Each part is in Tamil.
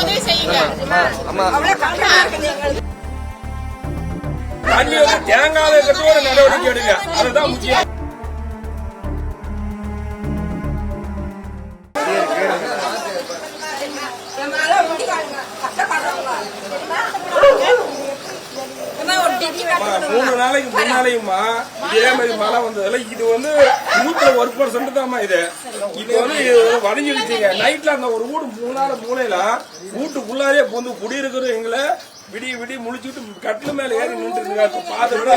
உதவி செய்யுங்க. தண்ணி வந்து தேங்காத ஒரு நடவடிக்கை எடுங்க, அதுதான் முக்கியம். மூணு நாளைக்கு முன்னாலேயுமா இதே மாதிரி மழை வந்ததுல இது வந்து 1% தான்மா. இது வந்து வதங்கிடுச்சுங்க. நைட்ல அந்த ஒரு வீடு மூலையில வீட்டுக்குள்ளாரே வந்து குடியிருக்கிற எங்களை விடிய முழிச்சுட்டு கட்டில மேல ஏறி நின்று பாத்துட்டு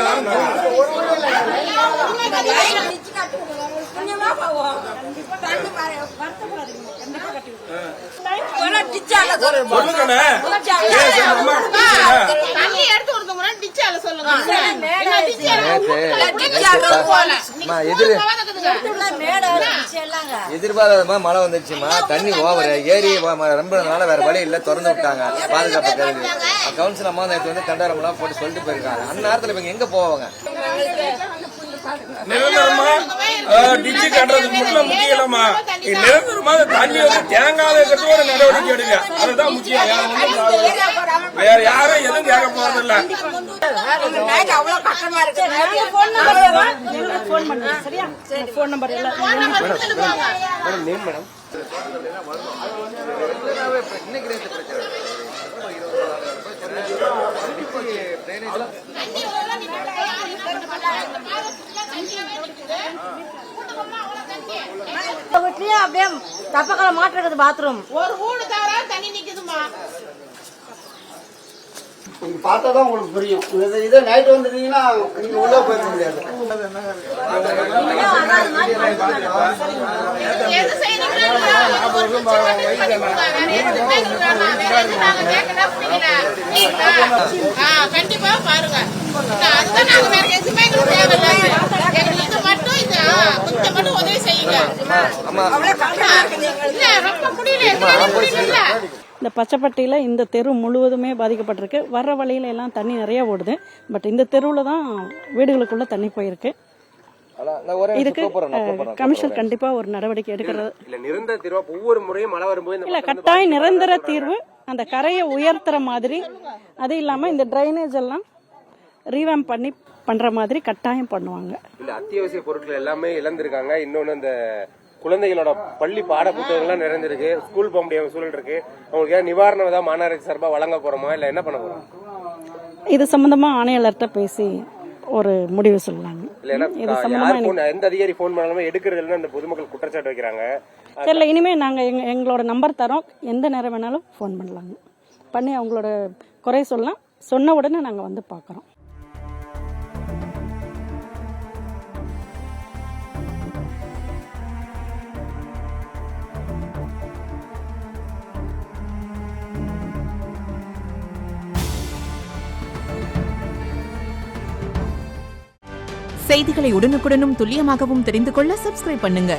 எதிர்பாராதமா மழை வந்துருச்சுமா. தண்ணி ஓவர் ஏரி ரொம்ப நாள வேற வழி இல்ல, திறந்து விட்டாங்க. பாதுகாப்பு கருதி கவுன்சில் அம்மா நேற்று வந்து கண்டாரம்லாம் போட்டு சொல்லிட்டு போயிருக்காங்க. அந்த நேரத்துல இவங்க எங்க போவாங்க? நிரந்தரமா டிச்சு கட்டுறதுக்கு மட்டும் முக்கியமா, நிரந்தரமா தண்ணி வந்து தேங்காத ஒரு நடவடிக்கை எடுங்க, அதுதான் முக்கியம். வேற யாரும் எதுவும் கேட்க போறது இல்ல. அவ்வளவு கஷ்டமா இருக்கு. போன் நம்பர் வீட்லயும் அப்படியே தப்பக்கால மாட்டுறது பாத்ரூம் ஒரு வீடு தவிர தண்ணி நிக்குதுமா. நீங்க பார்த்தாதான் உங்களுக்கு புரியும். இதே நைட் வந்துட்டீங்கன்னா நீங்க உள்ள போயிட முடியாது. கண்டிப்பா பாருங்க. அதுதான் நாங்க வேற எதுவுமே தேவையில்லை. எங்களுக்கு மட்டும் இது கொஞ்சம் மட்டும் உதவி செய்யுங்க. ரொம்ப முடியல. இந்த பச்சைப்பட்டியில் இந்த தெரு முழுவதுமே பாதிக்கப்பட்டிருக்கு. வர்ற வழியில எல்லாம் தண்ணி நிறைய ஓடுது. பட் இந்த தெருவில் தான் வீடுகளுக்குள்ள தண்ணி போயிருக்கு. இதுக்கு கமிஷனர் கண்டிப்பா ஒரு நடவடிக்கை எடுக்கிறது. ஒவ்வொரு முறையும் மழை வரும்போது இல்ல, கட்டாயம் நிரந்தர தீர்வு. அந்த கரையை உயர்த்துற மாதிரி, அது இல்லாம இந்த டிரைனேஜ் எல்லாம் ரீவாம் பண்ணி பண்ற மாதிரி கட்டாயம் பண்ணுவாங்க. இல்ல, அத்தியாவசிய பொருட்கள் எல்லாமே இழந்திருக்காங்க. இன்னொன்னு இந்த குழந்தைகளோட பள்ளி பாட புத்தகங்கள்லாம் நிறைஞ்சிருக்கு. ஸ்கூல் போக முடியாத சூழல் இருக்கு. அவங்களுக்கு ஏதாவது நிவாரணம் ஏதாவது மாநகராட்சி சார்பா வழங்க போறோமா, இல்ல என்ன பண்ண போறோம்? இது சம்பந்தமா ஆணையாளர்கிட்ட பேசி ஒரு முடிவு சொல்லலாங்க. எந்த அதிகாரி போன் பண்ணாலுமே எடுக்கிறது இல்லைன்னு அந்த பொதுமக்கள் குற்றச்சாட்டு வைக்கிறாங்க. தெரியல, இனிமே நாங்க எங்களோட நம்பர் தரோம். எந்த நேரம் வேணாலும் போன் பண்ணலாங்க. பண்ணி அவங்களோட குறை சொல்லலாம். சொன்ன உடனே நாங்க வந்து பாக்குறோம். செய்திகளை உடனுக்குடனும் துல்லியமாகவும் தெரிந்து கொள்ள சப்ஸ்கிரைப் பண்ணுங்க.